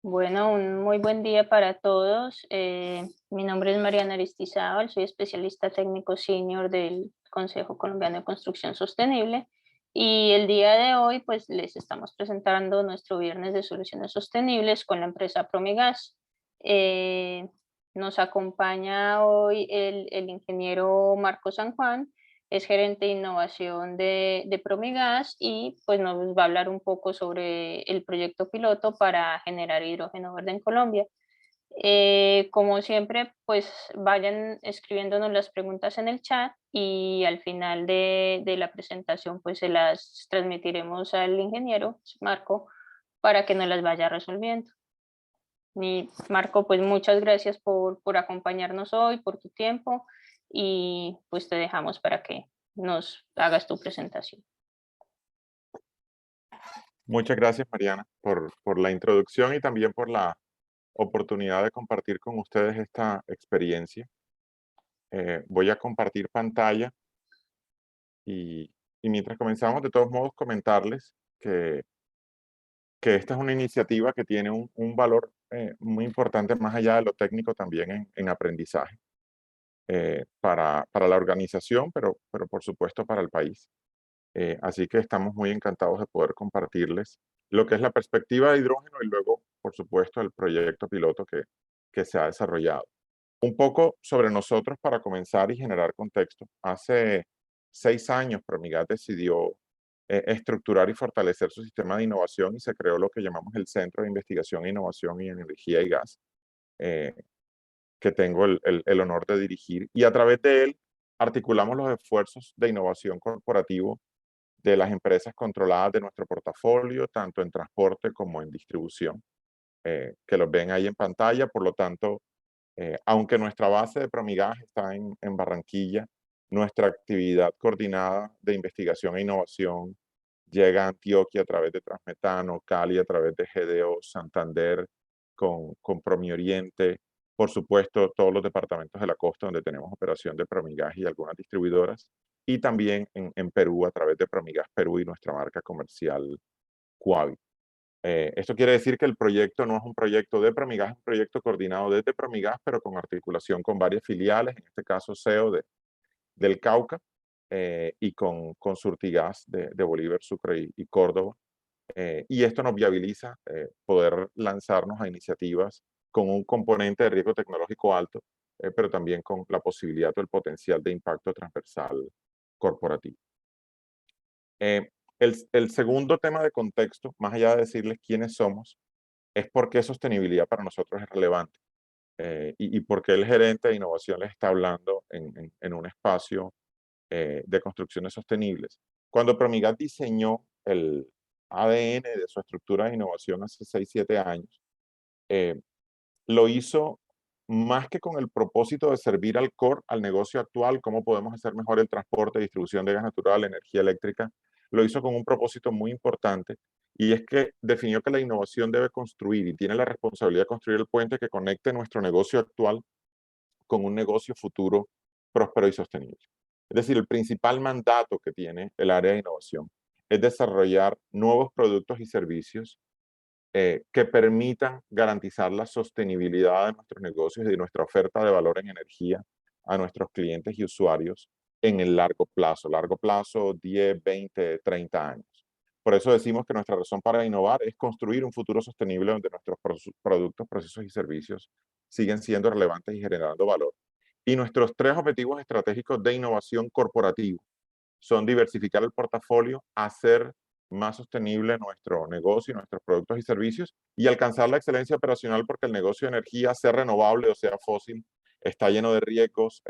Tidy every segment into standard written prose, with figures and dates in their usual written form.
Bueno, un muy buen día para todos. Mi nombre es Mariana Aristizábal, soy especialista técnico senior del Consejo Colombiano de Construcción Sostenible y el día de hoy pues les estamos presentando nuestro viernes de soluciones sostenibles con la empresa Promigas. Eh, Nos acompaña hoy el ingeniero Marco San Juan, es gerente de innovación de Promigas y pues nos va a hablar un poco sobre el proyecto piloto para generar hidrógeno verde en Colombia. Como siempre, pues vayan escribiéndonos las preguntas en el chat y al final de la presentación pues se las transmitiremos al ingeniero Marco para que nos las vaya resolviendo. Y Marco, pues muchas gracias por acompañarnos hoy, por tu tiempo y pues te dejamos para que nos hagas tu presentación. Muchas gracias, Mariana, por la introducción y también por la oportunidad de compartir con ustedes esta experiencia. Voy a compartir pantalla y mientras comenzamos, de todos modos, comentarles que esta es una iniciativa que tiene un valor muy importante más allá de lo técnico también en aprendizaje para la organización, pero por supuesto para el país. Así que estamos muy encantados de poder compartirles lo que es la perspectiva de hidrógeno y luego, por supuesto, el proyecto piloto que se ha desarrollado. Un poco sobre nosotros para comenzar y generar contexto. Hace 6 años, Promigat decidió estructurar y fortalecer su sistema de innovación y se creó lo que llamamos el Centro de Investigación e Innovación en Energía y Gas, eh, que tengo el honor de dirigir. Y a través de él articulamos los esfuerzos de innovación corporativo de las empresas controladas de nuestro portafolio, tanto en transporte como en distribución, que los ven ahí en pantalla. Por lo tanto, aunque nuestra base de Promigas está en Barranquilla, nuestra actividad coordinada de investigación e innovación llega a Antioquia a través de Transmetano, Cali a través de GDO, Santander con Promioriente, por supuesto todos los departamentos de la costa donde tenemos operación de Promigas y algunas distribuidoras, y también en Perú a través de Promigas Perú y nuestra marca comercial Cuavi. Esto quiere decir que el proyecto no es un proyecto de Promigas, es un proyecto coordinado desde Promigas, pero con articulación con varias filiales, en este caso CEO del Cauca, y con Surtigas de Bolívar, Sucre y Córdoba. Y esto nos viabiliza poder lanzarnos a iniciativas con un componente de riesgo tecnológico alto, pero también con la posibilidad o el potencial de impacto transversal corporativo. El segundo tema de contexto, más allá de decirles quiénes somos, es por qué sostenibilidad para nosotros es relevante, y por qué el gerente de innovación les está hablando en un espacio de construcciones sostenibles. Cuando Promigat diseñó el ADN de su estructura de innovación hace 6, 7 años, eh, lo hizo más que con el propósito de servir al core, al negocio actual, cómo podemos hacer mejor el transporte, distribución de gas natural, energía eléctrica, lo hizo con un propósito muy importante, y es que definió que la innovación debe construir y tiene la responsabilidad de construir el puente que conecte nuestro negocio actual con un negocio futuro próspero y sostenible. Es decir, el principal mandato que tiene el área de innovación es desarrollar nuevos productos y servicios que permitan garantizar la sostenibilidad de nuestros negocios y de nuestra oferta de valor en energía a nuestros clientes y usuarios en el largo plazo 10, 20, 30 años. Por eso decimos que nuestra razón para innovar es construir un futuro sostenible donde nuestros productos, procesos y servicios siguen siendo relevantes y generando valor. Y nuestros 3 objetivos estratégicos de innovación corporativo son diversificar el portafolio, hacer más sostenible nuestro negocio y nuestros productos y servicios y alcanzar la excelencia operacional, porque el negocio de energía, sea renovable o sea fósil, está lleno de riesgos,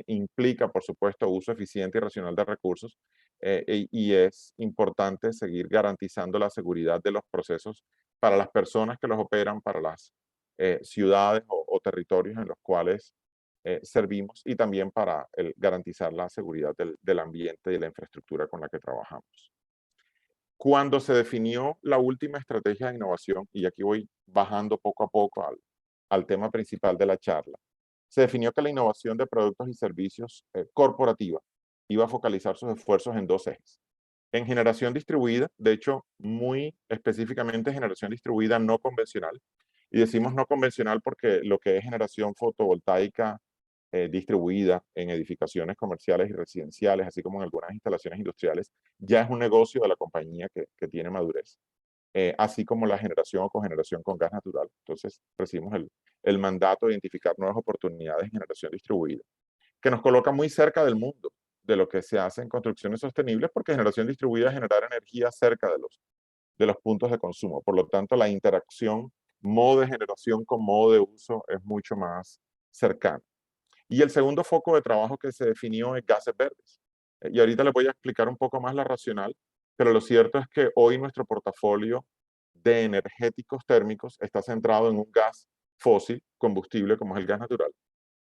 implica, por supuesto, uso eficiente y racional de recursos, y es importante seguir garantizando la seguridad de los procesos para las personas que los operan, para las ciudades o territorios en los cuales servimos, y también para garantizar la seguridad del ambiente y de la infraestructura con la que trabajamos. Cuando se definió la última estrategia de innovación, y aquí voy bajando poco a poco al tema principal de la charla, se definió que la innovación de productos y servicios corporativa iba a focalizar sus esfuerzos en 2 ejes. En generación distribuida, de hecho, muy específicamente generación distribuida no convencional, Y decimos no convencional porque lo que es generación fotovoltaica distribuida en edificaciones comerciales y residenciales, así como en algunas instalaciones industriales, ya es un negocio de la compañía que tiene madurez, así como la generación o cogeneración con gas natural. Entonces, recibimos el mandato de identificar nuevas oportunidades en generación distribuida, que nos coloca muy cerca del mundo, de lo que se hace en construcciones sostenibles, porque generación distribuida es generar energía cerca de los puntos de consumo. Por lo tanto, la interacción modo de generación con modo de uso es mucho más cercana. Y el segundo foco de trabajo que se definió es gases verdes. Y ahorita les voy a explicar un poco más la racional, pero lo cierto es que hoy nuestro portafolio de energéticos térmicos está centrado en un gas fósil, combustible, como es el gas natural,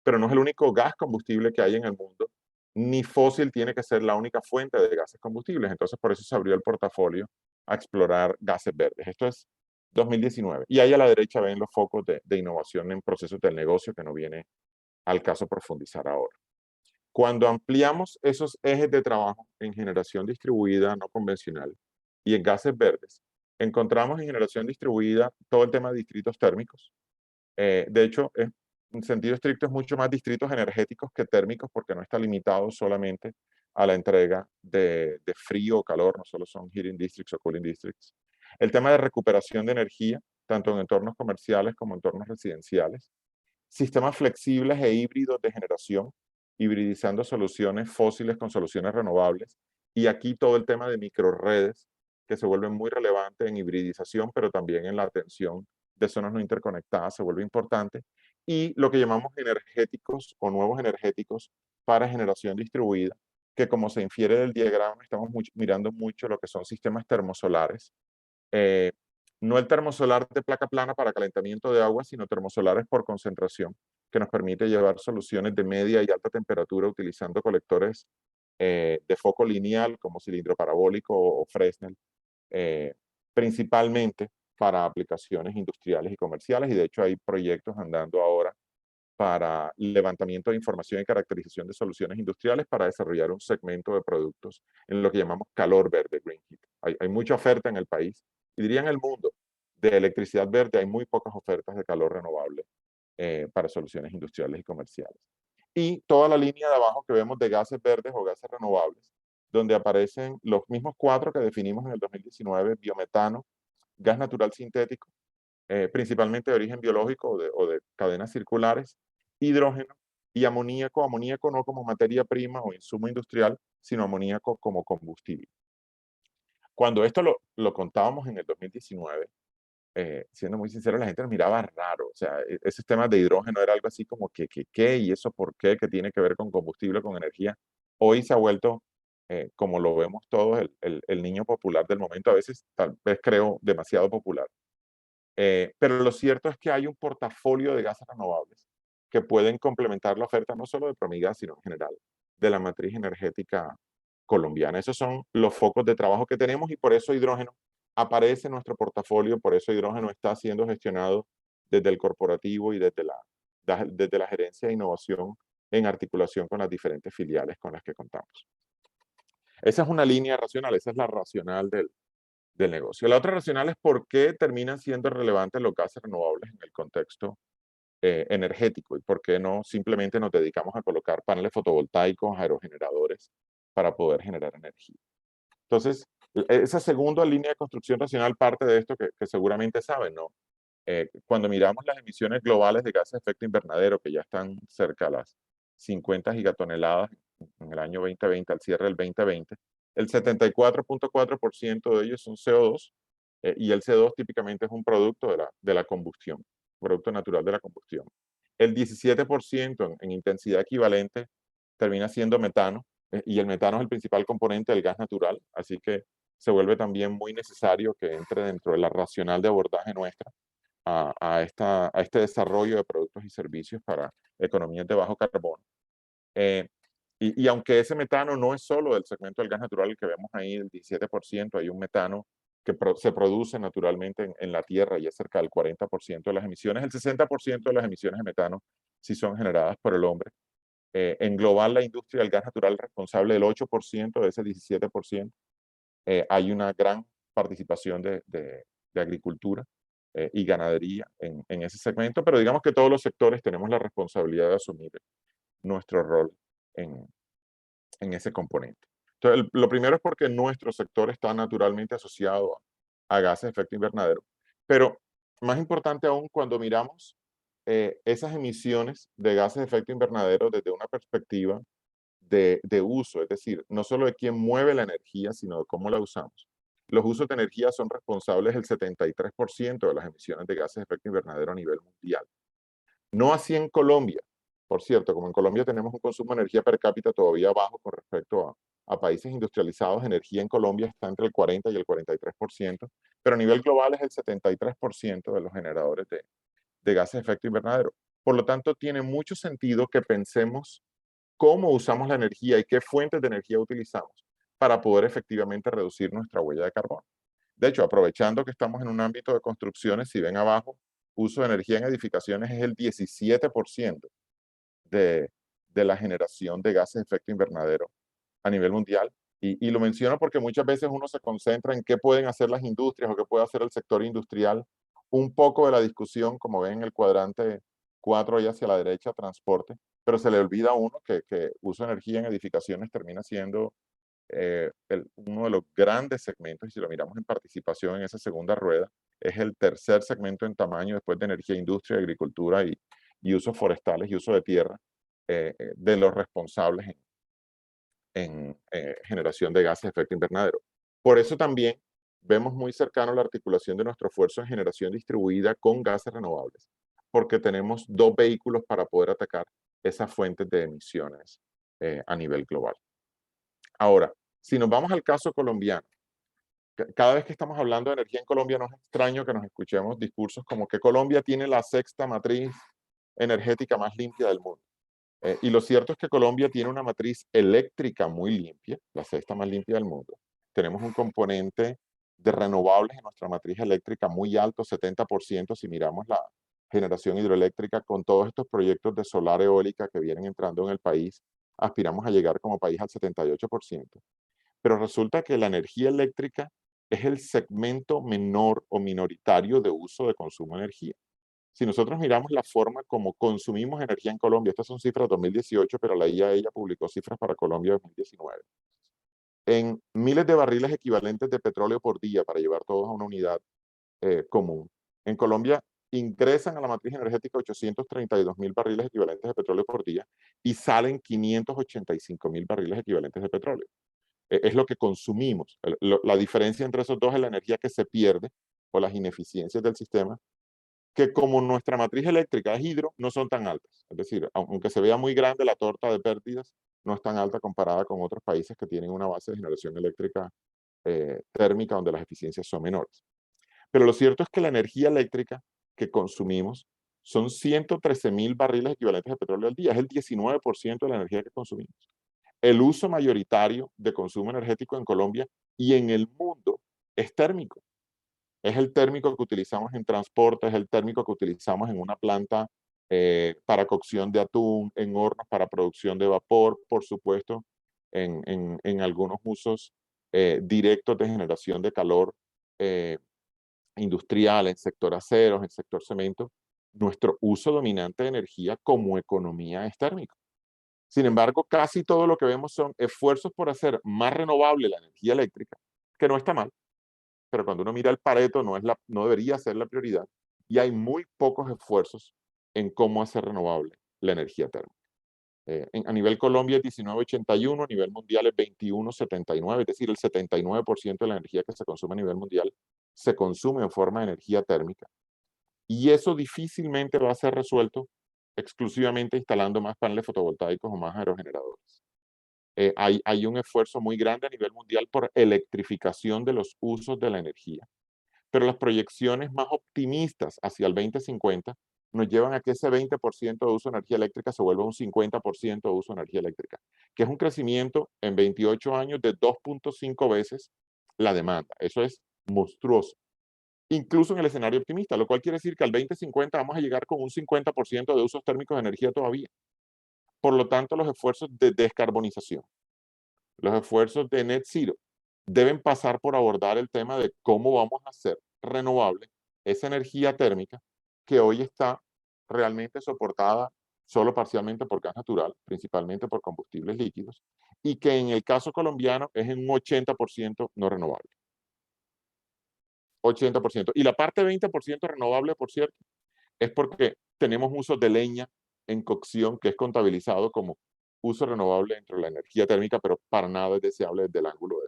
pero no es el único gas combustible que hay en el mundo, ni fósil tiene que ser la única fuente de gases combustibles. Entonces, por eso se abrió el portafolio a explorar gases verdes. Esto es 2019. Y ahí a la derecha ven los focos de innovación en procesos del negocio, que no viene al caso profundizar ahora. Cuando ampliamos esos ejes de trabajo en generación distribuida no convencional y en gases verdes, encontramos en generación distribuida todo el tema de distritos térmicos. De hecho, en sentido estricto es mucho más distritos energéticos que térmicos, porque no está limitado solamente a la entrega de frío o calor, no solo son heating districts o cooling districts. El tema de recuperación de energía, tanto en entornos comerciales como en entornos residenciales. Sistemas flexibles e híbridos de generación, hibridizando soluciones fósiles con soluciones renovables. Y aquí todo el tema de microredes, que se vuelve muy relevante en hibridización, pero también en la atención de zonas no interconectadas, se vuelve importante. Y lo que llamamos energéticos o nuevos energéticos para generación distribuida, que como se infiere del diagrama, estamos mirando mucho lo que son sistemas termosolares, eh, no el termosolar de placa plana para calentamiento de agua, sino termosolares por concentración, que nos permite llevar soluciones de media y alta temperatura utilizando colectores de foco lineal como cilindro parabólico o Fresnel, eh, principalmente para aplicaciones industriales y comerciales. Y de hecho hay proyectos andando ahora para levantamiento de información y caracterización de soluciones industriales para desarrollar un segmento de productos en lo que llamamos calor verde, green heat. Hay mucha oferta en el país, y diría en el mundo, de electricidad verde. Hay muy pocas ofertas de calor renovable para soluciones industriales y comerciales. Y toda la línea de abajo que vemos de gases verdes o gases renovables, donde aparecen los mismos cuatro que definimos en el 2019, biometano, gas natural sintético, principalmente de origen biológico o de cadenas circulares, hidrógeno y amoníaco. Amoníaco no como materia prima o insumo industrial, sino amoníaco como combustible. Cuando esto lo contábamos en el 2019, siendo muy sincero, la gente nos miraba raro. O sea, esos temas de hidrógeno era algo así como ¿qué? ¿Y eso por qué? ¿Qué tiene que ver con combustible, con energía? Hoy se ha vuelto, como lo vemos todos, el niño popular del momento. A veces, tal vez creo, demasiado popular. Pero lo cierto es que hay un portafolio de gases renovables que pueden complementar la oferta no solo de Promigas, sino en general de la matriz energética colombiana. Esos son los focos de trabajo que tenemos, y por eso hidrógeno aparece en nuestro portafolio, por eso hidrógeno está siendo gestionado desde el corporativo y desde la gerencia de innovación en articulación con las diferentes filiales con las que contamos. Esa es una línea racional, esa es la racional del negocio. La otra racional es por qué terminan siendo relevantes los gases renovables en el contexto energético, y por qué no simplemente nos dedicamos a colocar paneles fotovoltaicos, aerogeneradores para poder generar energía. Entonces, esa segunda línea de construcción racional parte de esto que seguramente saben, ¿no? Cuando miramos las emisiones globales de gases de efecto invernadero, que ya están cerca a las 50 gigatoneladas en el año 2020, al cierre del 2020, el 74.4% de ellos son CO2, y el CO2 típicamente es un producto de la combustión, producto natural de la combustión. El 17% en intensidad equivalente termina siendo metano, y el metano es el principal componente del gas natural, así que se vuelve también muy necesario que entre dentro de la racional de abordaje nuestra a este desarrollo de productos y servicios para economías de bajo carbono. Eh, y aunque ese metano no es solo del segmento del gas natural, el que vemos ahí, el 17%, hay un metano que se produce naturalmente en la Tierra y es cerca del 40% de las emisiones. El 60% de las emisiones de metano sí son generadas por el hombre. En global, la industria del gas natural es responsable del 8% de ese 17%. Hay una gran participación de agricultura. y ganadería en ese segmento, pero digamos que todos los sectores tenemos la responsabilidad de asumir nuestro rol en ese componente. Entonces, lo primero es porque nuestro sector está naturalmente asociado a gases de efecto invernadero, pero más importante aún cuando miramos esas emisiones de gases de efecto invernadero desde una perspectiva de uso, es decir, no solo de quién mueve la energía, sino de cómo la usamos. Los usos de energía son responsables del 73% de las emisiones de gases de efecto invernadero a nivel mundial. No así en Colombia. Por cierto, como en Colombia tenemos un consumo de energía per cápita todavía bajo con respecto a países industrializados, energía en Colombia está entre el 40 y el 43%, pero a nivel global es el 73% de los generadores de gases de efecto invernadero. Por lo tanto, tiene mucho sentido que pensemos cómo usamos la energía y qué fuentes de energía utilizamos para poder efectivamente reducir nuestra huella de carbono. De hecho, aprovechando que estamos en un ámbito de construcciones, si ven abajo, uso de energía en edificaciones es el 17% de la generación de gases de efecto invernadero a nivel mundial. Y lo menciono porque muchas veces uno se concentra en qué pueden hacer las industrias o qué puede hacer el sector industrial. Un poco de la discusión, como ven en el cuadrante 4 ahí hacia la derecha, transporte, pero se le olvida a uno que uso de energía en edificaciones termina siendo uno de los grandes segmentos, y si lo miramos en participación en esa segunda rueda, es el tercer segmento en tamaño después de energía, industria, agricultura y usos forestales y uso de tierra, de los responsables en generación de gases de efecto invernadero. Por eso también vemos muy cercano la articulación de nuestro esfuerzo en generación distribuida con gases renovables, porque tenemos dos vehículos para poder atacar esas fuentes de emisiones a nivel global. Ahora, si nos vamos al caso colombiano, cada vez que estamos hablando de energía en Colombia no es extraño que nos escuchemos discursos como que Colombia tiene la sexta matriz energética más limpia del mundo. Y lo cierto es que Colombia tiene una matriz eléctrica muy limpia, la sexta más limpia del mundo. Tenemos un componente de renovables en nuestra matriz eléctrica muy alto, 70%, si miramos la generación hidroeléctrica con todos estos proyectos de solar eólica que vienen entrando en el país, aspiramos a llegar como país al 78%. Pero resulta que la energía eléctrica es el segmento menor o minoritario de uso de consumo de energía. Si nosotros miramos la forma como consumimos energía en Colombia, estas son cifras de 2018, pero la IAEA publicó cifras para Colombia 2019. En miles de barriles equivalentes de petróleo por día para llevar todos a una unidad común. En Colombia ingresan a la matriz energética 832.000 barriles equivalentes de petróleo por día y salen 585.000 barriles equivalentes de petróleo. Es lo que consumimos. La diferencia entre esos dos es la energía que se pierde o las ineficiencias del sistema, que como nuestra matriz eléctrica es hidro, no son tan altas. Es decir, aunque se vea muy grande la torta de pérdidas, no es tan alta comparada con otros países que tienen una base de generación eléctrica térmica donde las eficiencias son menores. Pero lo cierto es que la energía eléctrica que consumimos son 113.000 barriles equivalentes de petróleo al día. Es el 19% de la energía que consumimos. El uso mayoritario de consumo energético en Colombia y en el mundo es térmico. Es el térmico que utilizamos en transporte, es el térmico que utilizamos en una planta para cocción de atún, en hornos para producción de vapor, por supuesto, en algunos usos directos de generación de calor eh, industrial, en sector aceros, en sector cemento. Nuestro uso dominante de energía como economía es térmico. Sin embargo, casi todo lo que vemos son esfuerzos por hacer más renovable la energía eléctrica, que no está mal, pero cuando uno mira el Pareto no debería ser la prioridad, y hay muy pocos esfuerzos en cómo hacer renovable la energía térmica. A nivel Colombia es 19,81, a nivel mundial es 21,79, es decir, el 79% de la energía que se consume a nivel mundial se consume en forma de energía térmica. Y eso difícilmente va a ser resuelto exclusivamente instalando más paneles fotovoltaicos o más aerogeneradores. Hay un esfuerzo muy grande a nivel mundial por electrificación de los usos de la energía, pero las proyecciones más optimistas hacia el 2050 nos llevan a que ese 20% de uso de energía eléctrica se vuelva un 50% de uso de energía eléctrica, que es un crecimiento en 28 años de 2.5 veces la demanda. Eso es monstruoso, incluso en el escenario optimista, lo cual quiere decir que al 2050 vamos a llegar con un 50% de usos térmicos de energía todavía. Por lo tanto, los esfuerzos de descarbonización, los esfuerzos de net zero, deben pasar por abordar el tema de cómo vamos a hacer renovable esa energía térmica que hoy está realmente soportada solo parcialmente por gas natural, principalmente por combustibles líquidos, y que en el caso colombiano es en un 80% no renovable. 80%. Y la parte 20% renovable, por cierto, es porque tenemos uso de leña en cocción que es contabilizado como uso renovable dentro de la energía térmica, pero para nada es deseable desde el ángulo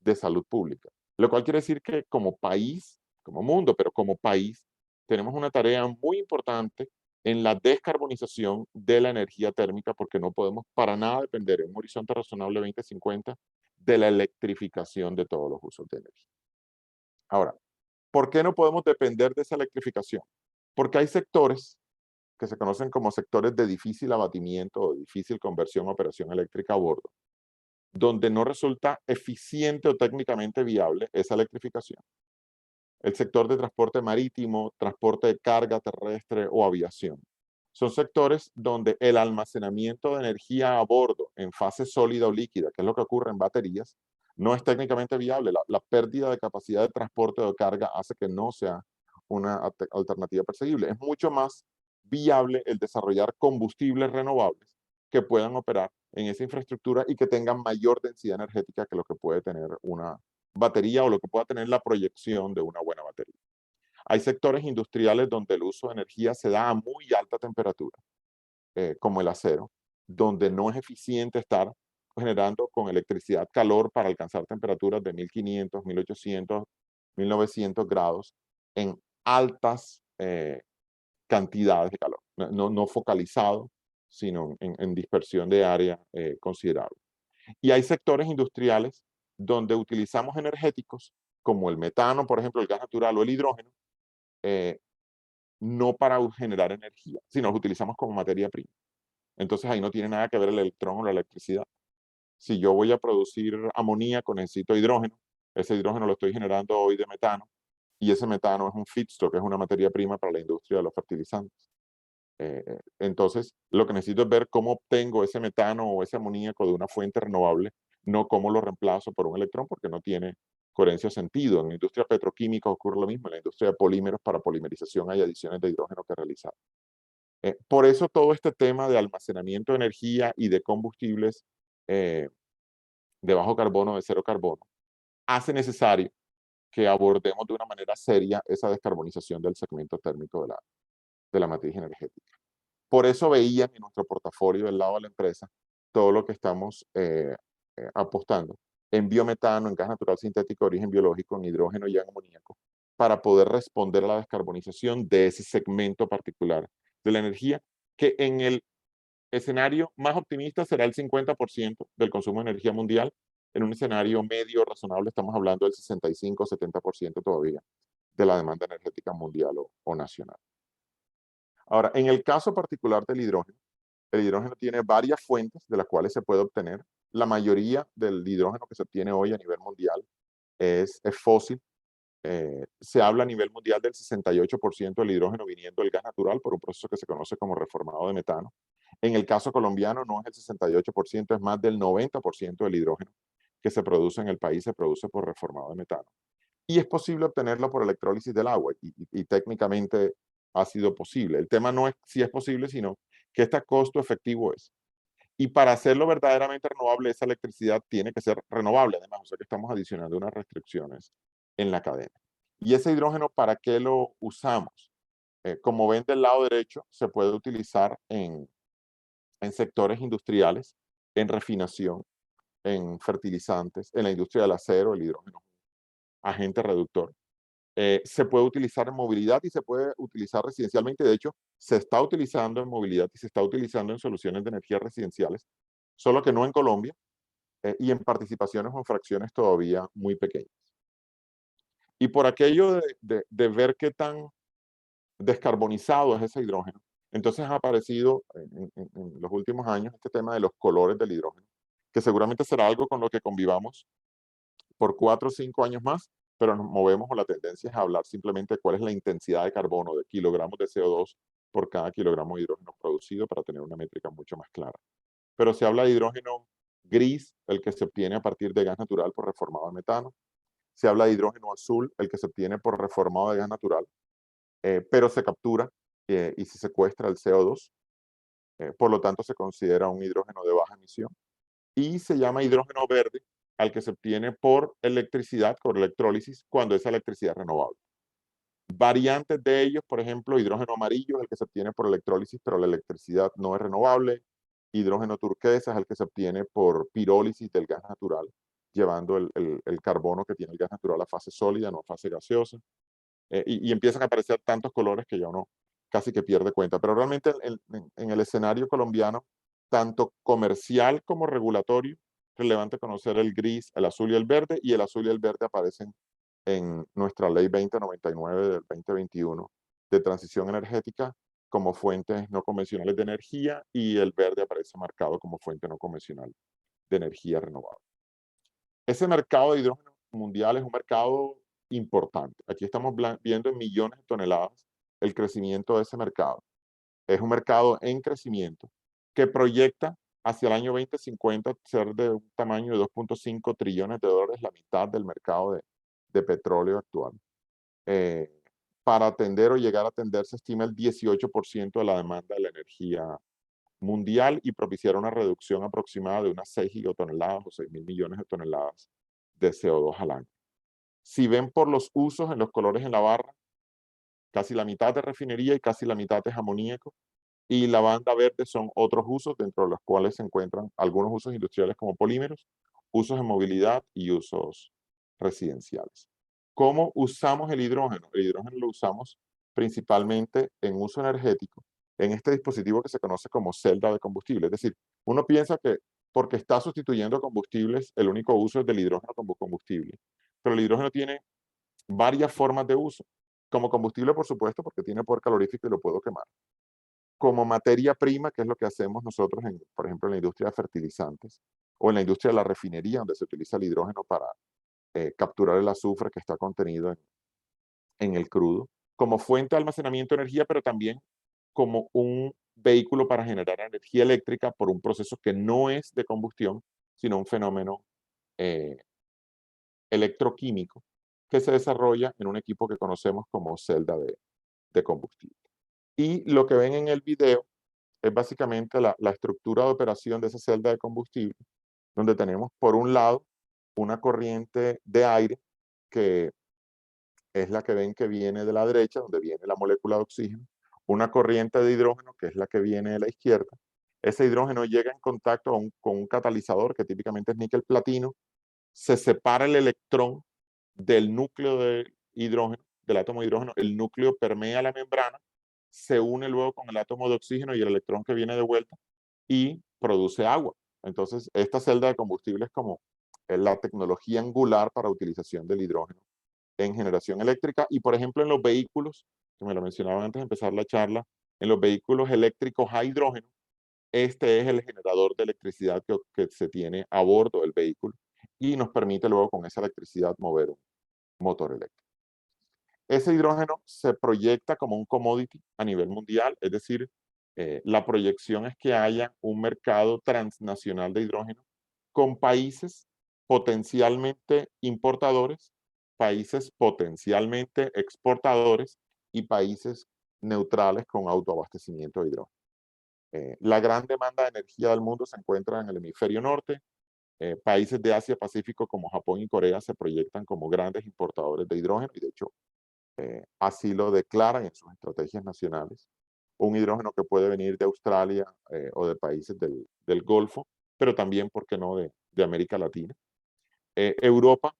de salud pública. Lo cual quiere decir que como país, como mundo, pero como país, tenemos una tarea muy importante en la descarbonización de la energía térmica porque no podemos para nada depender en un horizonte razonable 2050 de la electrificación de todos los usos de energía. Ahora, ¿por qué no podemos depender de esa electrificación? Porque hay sectores que se conocen como sectores de difícil abatimiento o difícil conversión a operación eléctrica a bordo, donde no resulta eficiente o técnicamente viable esa electrificación. El sector de transporte marítimo, transporte de carga terrestre o aviación. Son sectores donde el almacenamiento de energía a bordo en fase sólida o líquida, que es lo que ocurre en baterías, no es técnicamente viable. La pérdida de capacidad de transporte o de carga hace que no sea una alternativa perseguible. Es mucho más viable el desarrollar combustibles renovables que puedan operar en esa infraestructura y que tengan mayor densidad energética que lo que puede tener una batería o lo que pueda tener la proyección de una buena batería. Hay sectores industriales donde el uso de energía se da a muy alta temperatura, como el acero, donde no es eficiente estar generando con electricidad calor para alcanzar temperaturas de 1500, 1800, 1900 grados en altas cantidades de calor, no focalizado, sino en dispersión de área considerable. Y hay sectores industriales donde utilizamos energéticos como el metano, por ejemplo, el gas natural o el hidrógeno, eh, no para generar energía, sino los utilizamos como materia prima. Entonces ahí no tiene nada que ver el electrón o la electricidad. Si yo voy a producir amoníaco, necesito hidrógeno. Ese hidrógeno lo estoy generando hoy de metano y ese metano es un feedstock, es una materia prima para la industria de los fertilizantes. Entonces, lo que necesito es ver cómo obtengo ese metano o ese amoníaco de una fuente renovable, no cómo lo reemplazo por un electrón, porque no tiene coherencia o sentido. En la industria petroquímica ocurre lo mismo. En la industria de polímeros, para polimerización hay adiciones de hidrógeno que realizar. Por eso todo este tema de almacenamiento de energía y de combustibles eh, de bajo carbono, de cero carbono, hace necesario que abordemos de una manera seria esa descarbonización del segmento térmico de la matriz energética. Por eso veían en nuestro portafolio del lado de la empresa todo lo que estamos apostando en biometano, en gas natural sintético de origen biológico, en hidrógeno y en amoníaco, para poder responder a la descarbonización de ese segmento particular de la energía, que en el escenario más optimista será el 50% del consumo de energía mundial. En un escenario medio razonable estamos hablando del 65-70% todavía de la demanda energética mundial o nacional. Ahora, en el caso particular del hidrógeno, el hidrógeno tiene varias fuentes de las cuales se puede obtener. La mayoría del hidrógeno que se obtiene hoy a nivel mundial es fósil. Se habla a nivel mundial del 68% del hidrógeno viniendo del gas natural por un proceso que se conoce como reformado de metano. En el caso colombiano no es el 68%, es más del 90% del hidrógeno que se produce en el país se produce por reformado de metano. Y es posible obtenerlo por electrólisis del agua y técnicamente ha sido posible. El tema no es si es posible, sino qué este costo efectivo es. Y para hacerlo verdaderamente renovable, esa electricidad tiene que ser renovable, además, o sea que estamos adicionando unas restricciones en la cadena. ¿Y ese hidrógeno para qué lo usamos? Como ven del lado derecho, se puede utilizar en sectores industriales, en refinación, en fertilizantes, en la industria del acero, el hidrógeno, agente reductor. Se puede utilizar en movilidad y se puede utilizar residencialmente. De hecho, se está utilizando en movilidad y se está utilizando en soluciones de energía residenciales, solo que no en Colombia y en participaciones o en fracciones todavía muy pequeñas. Y por aquello de ver qué tan descarbonizado es ese hidrógeno, entonces ha aparecido en los últimos años este tema de los colores del hidrógeno, que seguramente será algo con lo que convivamos por 4 o 5 años más, pero nos movemos o la tendencia es a hablar simplemente de cuál es la intensidad de carbono, de kilogramos de CO2 por cada kilogramo de hidrógeno producido para tener una métrica mucho más clara. Pero se habla de hidrógeno gris, el que se obtiene a partir de gas natural por reformado de metano. Se habla de hidrógeno azul, el que se obtiene por reformado de gas natural. pero se captura y se secuestra el CO2. Por lo tanto, se considera un hidrógeno de baja emisión. Y se llama hidrógeno verde al que se obtiene por electricidad, por electrólisis, cuando esa electricidad es renovable. Variantes de ellos, por ejemplo, hidrógeno amarillo es el que se obtiene por electrólisis, pero la electricidad no es renovable. Hidrógeno turquesa es el que se obtiene por pirólisis del gas natural, llevando el carbono que tiene el gas natural a fase sólida, no a fase gaseosa. Y empiezan a aparecer tantos colores que ya uno casi que pierde cuenta. Pero realmente en el escenario colombiano, tanto comercial como regulatorio, relevante conocer el gris, el azul y el verde, y el azul y el verde aparecen en nuestra ley 2099 del 2021 de transición energética como fuentes no convencionales de energía, y el verde aparece marcado como fuente no convencional de energía renovable. Ese mercado de hidrógeno mundial es un mercado importante. Aquí estamos viendo en millones de toneladas el crecimiento de ese mercado. Es un mercado en crecimiento que proyecta hacia el año 2050 ser de un tamaño de 2.5 trillones de dólares, la mitad del mercado de petróleo actual. Para atender o llegar a atender, se estima el 18% de la demanda de la energía mundial y propiciar una reducción aproximada de unas 6 gigatoneladas o 6 mil millones de toneladas de CO2 al año. Si ven por los usos en los colores en la barra, casi la mitad de refinería y casi la mitad es amoníaco, y la banda verde son otros usos, dentro de los cuales se encuentran algunos usos industriales como polímeros, usos en movilidad y usos residenciales. ¿Cómo usamos el hidrógeno? El hidrógeno lo usamos principalmente en uso energético, en este dispositivo que se conoce como celda de combustible. Es decir, uno piensa que porque está sustituyendo combustibles, el único uso es del hidrógeno como combustible. Pero el hidrógeno tiene varias formas de uso. Como combustible, por supuesto, porque tiene poder calorífico y lo puedo quemar. Como materia prima, que es lo que hacemos nosotros, por ejemplo, en la industria de fertilizantes o en la industria de la refinería, donde se utiliza el hidrógeno para capturar el azufre que está contenido en el crudo, como fuente de almacenamiento de energía, pero también como un vehículo para generar energía eléctrica por un proceso que no es de combustión, sino un fenómeno eh, electroquímico que se desarrolla en un equipo que conocemos como celda de combustible. Y lo que ven en el video es básicamente la estructura de operación de esa celda de combustible, donde tenemos por un lado una corriente de aire, que es la que ven que viene de la derecha, donde viene la molécula de oxígeno, una corriente de hidrógeno, que es la que viene de la izquierda. Ese hidrógeno llega en contacto con un catalizador, que típicamente es níquel platino, se separa el electrón del núcleo de hidrógeno, del átomo de hidrógeno, el núcleo permea la membrana, se une luego con el átomo de oxígeno y el electrón que viene de vuelta y produce agua. Entonces, esta celda de combustible es como la tecnología angular para utilización del hidrógeno en generación eléctrica. Y por ejemplo, en los vehículos, que me lo mencionaba antes de empezar la charla, en los vehículos eléctricos a hidrógeno, este es el generador de electricidad que se tiene a bordo del vehículo y nos permite luego con esa electricidad mover un motor eléctrico. Ese hidrógeno se proyecta como un commodity a nivel mundial, es decir, la proyección es que haya un mercado transnacional de hidrógeno con países potencialmente importadores, países potencialmente exportadores y países neutrales con autoabastecimiento de hidrógeno. La gran demanda de energía del mundo se encuentra en el hemisferio norte. Países de Asia-Pacífico como Japón y Corea se proyectan como grandes importadores de hidrógeno y de hecho así lo declaran en sus estrategias nacionales. Un hidrógeno que puede venir de Australia o de países del Golfo, pero también, ¿por qué no?, de América Latina. Europa,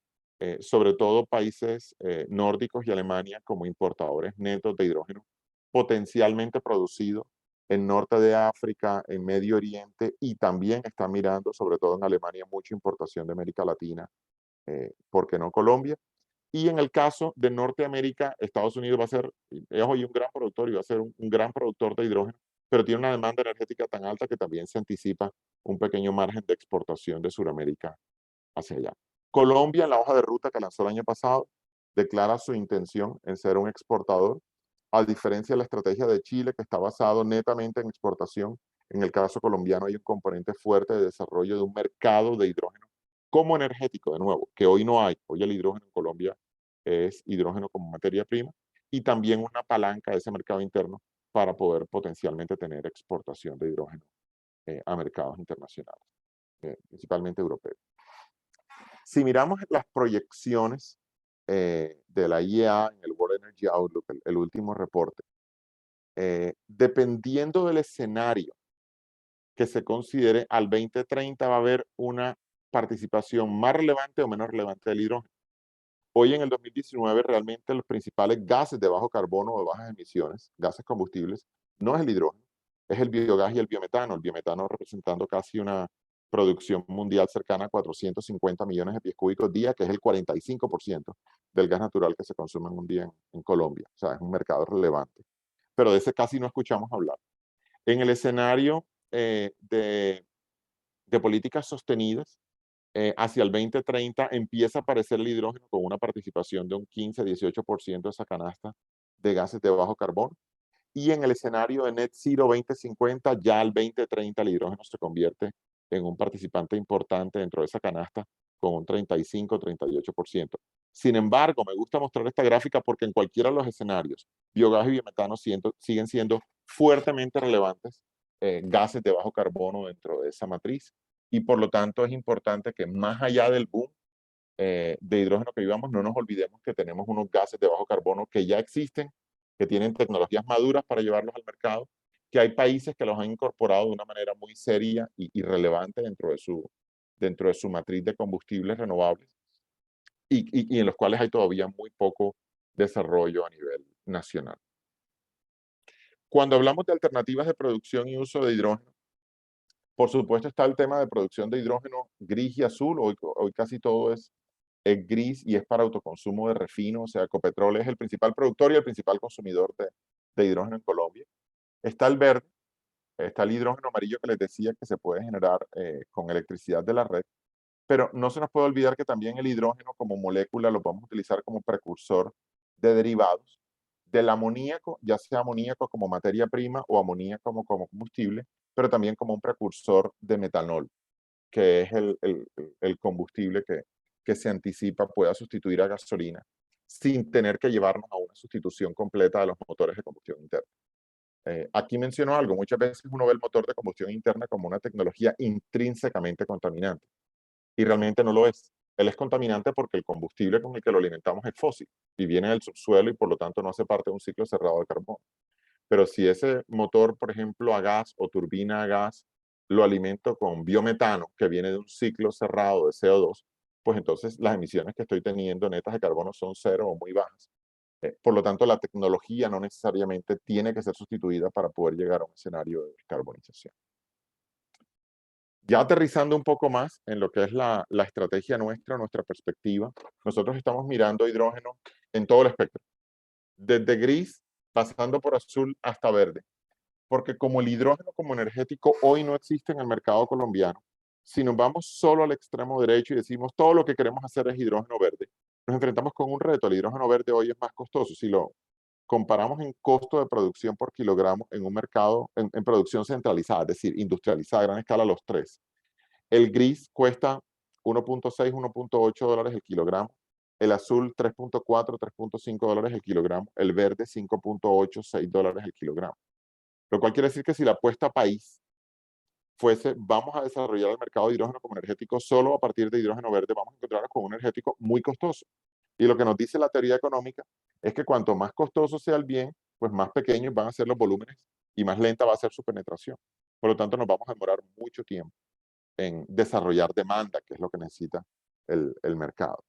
sobre todo países nórdicos y Alemania como importadores netos de hidrógeno, potencialmente producido en norte de África, en Medio Oriente, y también está mirando, sobre todo en Alemania, mucha importación de América Latina, ¿por qué no Colombia? Y en el caso de Norteamérica, Estados Unidos va a ser, es hoy un gran productor y va a ser un gran productor de hidrógeno, pero tiene una demanda energética tan alta que también se anticipa un pequeño margen de exportación de Sudamérica hacia allá. Colombia, en la hoja de ruta que lanzó el año pasado, declara su intención en ser un exportador, a diferencia de la estrategia de Chile, que está basado netamente en exportación. En el caso colombiano hay un componente fuerte de desarrollo de un mercado de hidrógeno como energético, de nuevo, que hoy no hay. Hoy el hidrógeno en Colombia es hidrógeno como materia prima, y también una palanca de ese mercado interno para poder potencialmente tener exportación de hidrógeno a mercados internacionales, principalmente europeos. Si miramos las proyecciones de la IEA en el World Energy Outlook, el último reporte, dependiendo del escenario que se considere, al 2030 va a haber una participación más relevante o menos relevante del hidrógeno. Hoy en el 2019 realmente los principales gases de bajo carbono o de bajas emisiones, gases combustibles, no es el hidrógeno, es el biogás y el biometano representando casi una producción mundial cercana a 450 millones de pies cúbicos día, que es el 45% del gas natural que se consume en un día en Colombia. O sea, es un mercado relevante. Pero de ese casi no escuchamos hablar. En el escenario de políticas sostenidas, hacia el 2030 empieza a aparecer el hidrógeno con una participación de un 15-18% de esa canasta de gases de bajo carbono. Y en el escenario de Net Zero 2050, ya al 2030 el hidrógeno se convierte en un participante importante dentro de esa canasta con un 35-38%. Sin embargo, me gusta mostrar esta gráfica porque en cualquiera de los escenarios, biogás y biometano siguen siendo fuertemente relevantes gases de bajo carbono dentro de esa matriz. Y por lo tanto es importante que más allá del boom de hidrógeno que vivamos, no nos olvidemos que tenemos unos gases de bajo carbono que ya existen, que tienen tecnologías maduras para llevarlos al mercado, que hay países que los han incorporado de una manera muy seria y relevante dentro de su matriz de combustibles renovables y en los cuales hay todavía muy poco desarrollo a nivel nacional. Cuando hablamos de alternativas de producción y uso de hidrógeno, por supuesto está el tema de producción de hidrógeno gris y azul. Hoy casi todo es gris y es para autoconsumo de refino. O sea, Ecopetrol es el principal productor y el principal consumidor de hidrógeno en Colombia. Está el verde, está el hidrógeno amarillo que les decía que se puede generar con electricidad de la red. Pero no se nos puede olvidar que también el hidrógeno como molécula lo podemos utilizar como precursor de derivados del amoníaco, ya sea amoníaco como materia prima o amoníaco como combustible, pero también como un precursor de metanol, que es el combustible que se anticipa pueda sustituir a gasolina sin tener que llevarnos a una sustitución completa de los motores de combustión interna. Aquí menciono algo, muchas veces uno ve el motor de combustión interna como una tecnología intrínsecamente contaminante y realmente no lo es. Él es contaminante porque el combustible con el que lo alimentamos es fósil y viene del subsuelo y por lo tanto no hace parte de un ciclo cerrado de carbono. Pero si ese motor, por ejemplo, a gas o turbina a gas, lo alimento con biometano, que viene de un ciclo cerrado de CO2, pues entonces las emisiones que estoy teniendo netas de carbono son cero o muy bajas. Por lo tanto, la tecnología no necesariamente tiene que ser sustituida para poder llegar a un escenario de descarbonización. Ya aterrizando un poco más en lo que es la estrategia nuestra perspectiva, nosotros estamos mirando hidrógeno en todo el espectro, desde gris, pasando por azul hasta verde, porque como el hidrógeno como energético hoy no existe en el mercado colombiano, si nos vamos solo al extremo derecho y decimos todo lo que queremos hacer es hidrógeno verde, nos enfrentamos con un reto. El hidrógeno verde hoy es más costoso. Si lo comparamos en costo de producción por kilogramo en un mercado, en producción centralizada, es decir, industrializada a gran escala, los tres. El gris cuesta 1.6, 1.8 dólares el kilogramo. El azul 3.4, 3.5 dólares el kilogramo. El verde 5.8, 6 dólares el kilogramo. Lo cual quiere decir que si la apuesta país fuese, vamos a desarrollar el mercado de hidrógeno como energético solo a partir de hidrógeno verde, vamos a encontrarnos con un energético muy costoso. Y lo que nos dice la teoría económica es que cuanto más costoso sea el bien, pues más pequeños van a ser los volúmenes y más lenta va a ser su penetración. Por lo tanto, nos vamos a demorar mucho tiempo en desarrollar demanda, que es lo que necesita el mercado.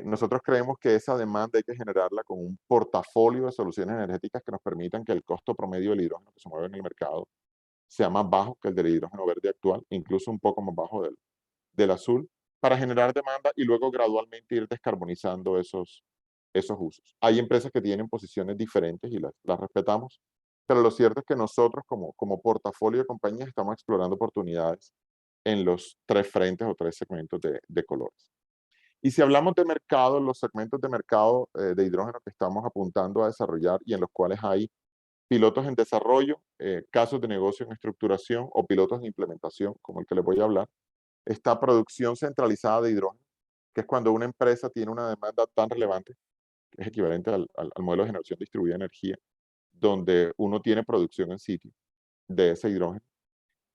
Nosotros creemos que esa demanda hay que generarla con un portafolio de soluciones energéticas que nos permitan que el costo promedio del hidrógeno que se mueve en el mercado sea más bajo que el del hidrógeno verde actual, incluso un poco más bajo del azul, para generar demanda y luego gradualmente ir descarbonizando esos usos. Hay empresas que tienen posiciones diferentes y las respetamos, pero lo cierto es que nosotros como portafolio de compañías estamos explorando oportunidades en los tres frentes o tres segmentos de colores. Y si hablamos de mercado, los segmentos de mercado de hidrógeno que estamos apuntando a desarrollar y en los cuales hay pilotos en desarrollo, casos de negocio en estructuración o pilotos de implementación, como el que les voy a hablar, está producción centralizada de hidrógeno, que es cuando una empresa tiene una demanda tan relevante que es equivalente al modelo de generación distribuida de energía, donde uno tiene producción en sitio de ese hidrógeno.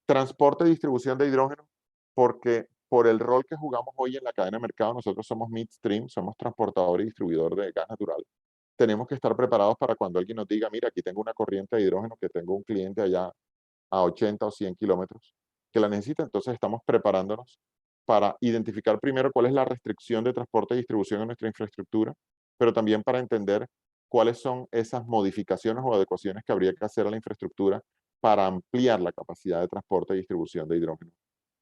Transporte y distribución de hidrógeno, porque por el rol que jugamos hoy en la cadena de mercado, nosotros somos midstream, somos transportador y distribuidor de gas natural. Tenemos que estar preparados para cuando alguien nos diga, mira, aquí tengo una corriente de hidrógeno, que tengo un cliente allá a 80 o 100 kilómetros que la necesita. Entonces estamos preparándonos para identificar primero cuál es la restricción de transporte y distribución en nuestra infraestructura, pero también para entender cuáles son esas modificaciones o adecuaciones que habría que hacer a la infraestructura para ampliar la capacidad de transporte y distribución de hidrógeno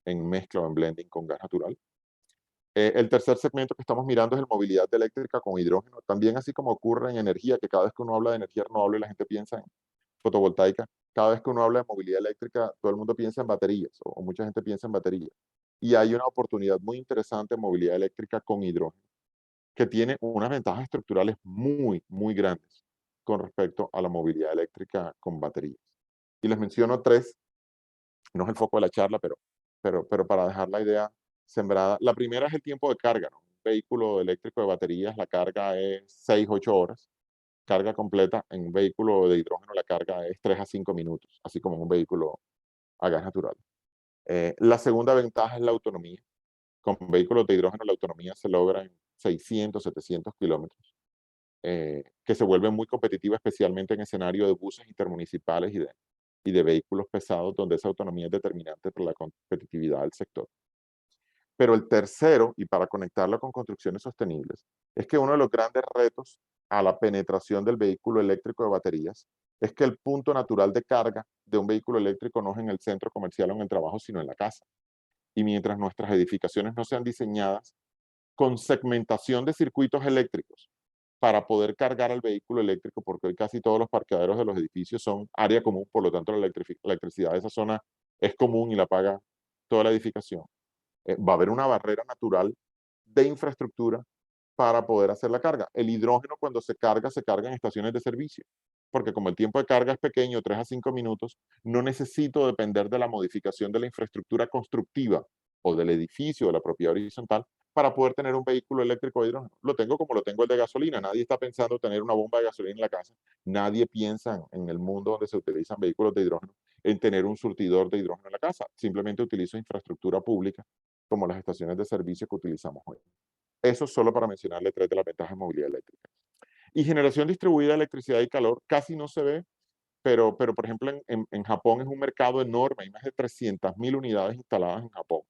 en mezcla o en blending con gas natural. El tercer segmento que estamos mirando es el movilidad eléctrica con hidrógeno. También así como ocurre en energía, que cada vez que uno habla de energía renovable la gente piensa en fotovoltaica, cada vez que uno habla de movilidad eléctrica, todo el mundo piensa en baterías, o mucha gente piensa en baterías. Y hay una oportunidad muy interesante en movilidad eléctrica con hidrógeno, que tiene unas ventajas estructurales muy, muy grandes con respecto a la movilidad eléctrica con baterías. Y les menciono tres, no es el foco de la charla, pero para dejar la idea sembrada. La primera es el tiempo de carga, ¿no? Un vehículo eléctrico de baterías, la carga es 6-8 horas. Carga completa en un vehículo de hidrógeno, la carga es 3 a 5 minutos, así como en un vehículo a gas natural. La segunda ventaja es la autonomía. Con vehículos de hidrógeno la autonomía se logra en 600, 700 kilómetros, que se vuelve muy competitiva, especialmente en escenario de buses intermunicipales y de vehículos pesados, donde esa autonomía es determinante para la competitividad del sector. Pero el tercero, y para conectarlo con construcciones sostenibles, es que uno de los grandes retos a la penetración del vehículo eléctrico de baterías es que el punto natural de carga de un vehículo eléctrico no es en el centro comercial o en el trabajo, sino en la casa. Y mientras nuestras edificaciones no sean diseñadas con segmentación de circuitos eléctricos para poder cargar al vehículo eléctrico, porque hoy casi todos los parqueaderos de los edificios son área común, por lo tanto la electricidad de esa zona es común y la paga toda la edificación. Va a haber una barrera natural de infraestructura para poder hacer la carga. El hidrógeno cuando se carga en estaciones de servicio, porque como el tiempo de carga es pequeño, 3 a 5 minutos, no necesito depender de la modificación de la infraestructura constructiva o del edificio, de la propiedad horizontal, para poder tener un vehículo eléctrico de hidrógeno. Lo tengo como lo tengo el de gasolina. Nadie está pensando tener una bomba de gasolina en la casa. Nadie piensa en el mundo donde se utilizan vehículos de hidrógeno en tener un surtidor de hidrógeno en la casa. Simplemente utilizo infraestructura pública como las estaciones de servicio que utilizamos hoy. Eso solo para mencionarle tres de las ventajas de movilidad eléctrica. Y generación distribuida de electricidad y calor casi no se ve, pero por ejemplo en Japón es un mercado enorme, hay más de 300.000 unidades instaladas en Japón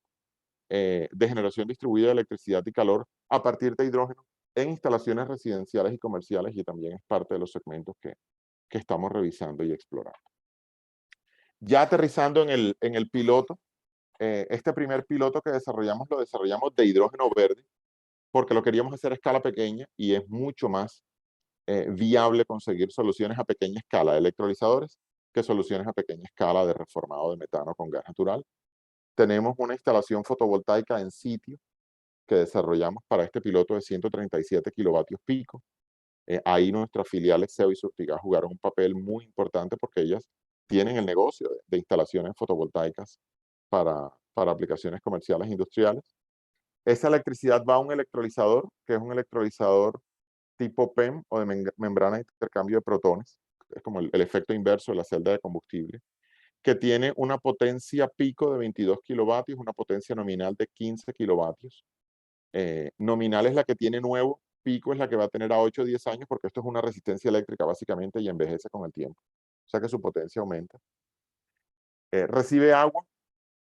de generación distribuida de electricidad y calor a partir de hidrógeno en instalaciones residenciales y comerciales, y también es parte de los segmentos que estamos revisando y explorando. Ya aterrizando en el piloto, este primer piloto que desarrollamos lo desarrollamos de hidrógeno verde, porque lo queríamos hacer a escala pequeña y es mucho más viable conseguir soluciones a pequeña escala de electrolizadores que soluciones a pequeña escala de reformado de metano con gas natural. Tenemos una instalación fotovoltaica en sitio que desarrollamos para este piloto de 137 kilovatios pico. Ahí nuestras filiales SEO y Surtigas jugaron un papel muy importante porque ellas tienen el negocio de instalaciones fotovoltaicas para aplicaciones comerciales e industriales. Esa electricidad va a un electrolizador, que es un electrolizador tipo PEM o de membrana de intercambio de protones. Es como el efecto inverso de la celda de combustible, que tiene una potencia pico de 22 kilovatios, una potencia nominal de 15 kilovatios. Nominal es la que tiene nuevo, pico es la que va a tener a 8 o 10 años, porque esto es una resistencia eléctrica básicamente y envejece con el tiempo. O sea que su potencia aumenta. Recibe agua.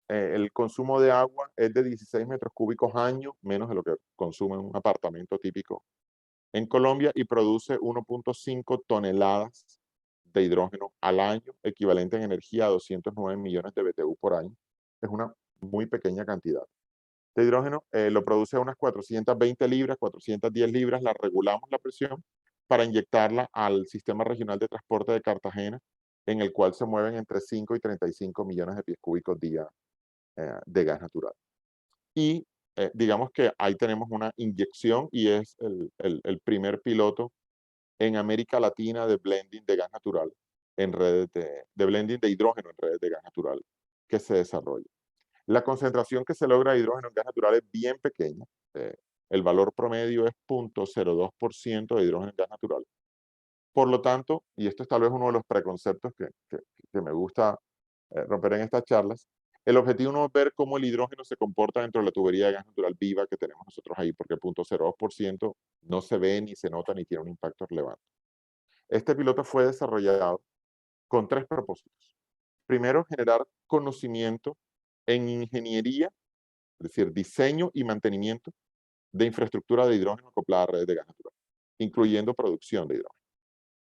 El consumo de agua es de 16 metros cúbicos año, menos de lo que consume un apartamento típico en Colombia, y produce 1.5 toneladas de hidrógeno al año, equivalente en energía a 209 millones de BTU por año. Es una muy pequeña cantidad de hidrógeno. Lo produce a unas 420 libras, 410 libras. La regulamos la presión para inyectarla al sistema regional de transporte de Cartagena, en el cual se mueven entre 5 y 35 millones de pies cúbicos día de gas natural. Y digamos que ahí tenemos una inyección y es el primer piloto en América Latina de blending de gas natural en redes de blending de hidrógeno en redes de gas natural que se desarrolla. La concentración que se logra de hidrógeno en gas natural es bien pequeña. el valor promedio es 0.02% de hidrógeno en gas natural. Por lo tanto, y esto es tal vez uno de los preconceptos que me gusta romper en estas charlas, el objetivo no es ver cómo el hidrógeno se comporta dentro de la tubería de gas natural viva que tenemos nosotros ahí, porque el 0.02% no se ve, ni se nota, ni tiene un impacto relevante. Este piloto fue desarrollado con 3 propósitos. Primero, generar conocimiento en ingeniería, es decir, diseño y mantenimiento de infraestructura de hidrógeno acoplada a redes de gas natural, incluyendo producción de hidrógeno.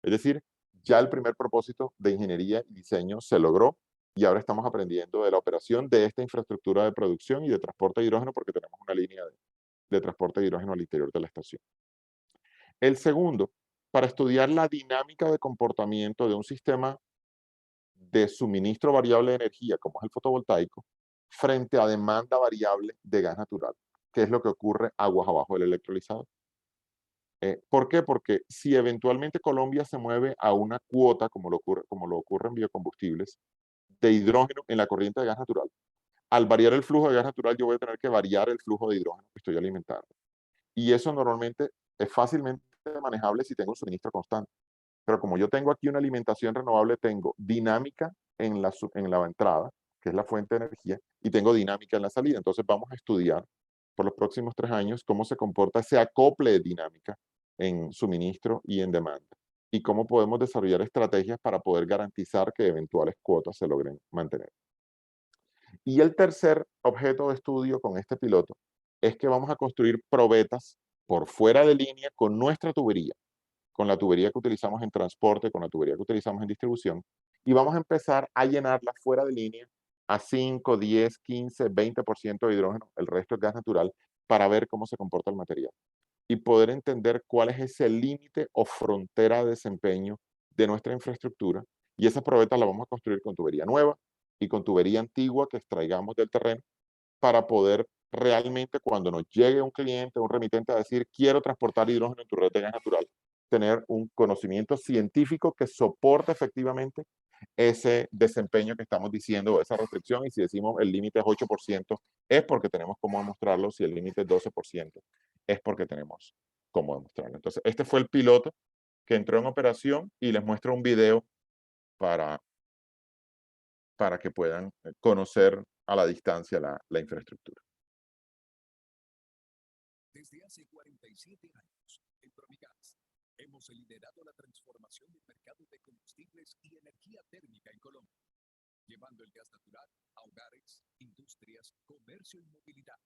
Es decir, ya el primer propósito de ingeniería y diseño se logró y ahora estamos aprendiendo de la operación de esta infraestructura de producción y de transporte de hidrógeno porque tenemos una línea de transporte de hidrógeno al interior de la estación. El segundo, para estudiar la dinámica de comportamiento de un sistema de suministro variable de energía, como es el fotovoltaico, frente a demanda variable de gas natural, que es lo que ocurre aguas abajo del electrolizador. ¿Por qué? Porque si eventualmente Colombia se mueve a una cuota, como lo ocurre en biocombustibles, de hidrógeno en la corriente de gas natural, al variar el flujo de gas natural yo voy a tener que variar el flujo de hidrógeno que estoy alimentando. Y eso normalmente es fácilmente manejable si tengo un suministro constante. Pero como yo tengo aquí una alimentación renovable, tengo dinámica en la entrada, que es la fuente de energía, y tengo dinámica en la salida. Entonces vamos a estudiar por los próximos 3 años cómo se comporta ese acople de dinámica en suministro y en demanda, y cómo podemos desarrollar estrategias para poder garantizar que eventuales cuotas se logren mantener. Y el tercer objeto de estudio con este piloto es que vamos a construir probetas por fuera de línea con nuestra tubería, con la tubería que utilizamos en transporte, con la tubería que utilizamos en distribución, y vamos a empezar a llenarla fuera de línea a 5, 10, 15, 20% de hidrógeno, el resto es gas natural, para ver cómo se comporta el material y poder entender cuál es ese límite o frontera de desempeño de nuestra infraestructura. Y esa probeta la vamos a construir con tubería nueva y con tubería antigua que extraigamos del terreno para poder realmente, cuando nos llegue un cliente, un remitente a decir quiero transportar hidrógeno en tu red de gas natural, tener un conocimiento científico que soporte efectivamente ese desempeño que estamos diciendo, esa restricción, y si decimos el límite es 8%, es porque tenemos cómo demostrarlo, si el límite es 12%, es porque tenemos cómo demostrarlo. Entonces, este fue el piloto que entró en operación y les muestro un video para, para que puedan conocer a la distancia la infraestructura. Desde hace 47 años, en Promigas, hemos liderado la transformación del mercado de combustibles y energía térmica en Colombia, llevando el gas natural a hogares, industrias, comercio y movilidad.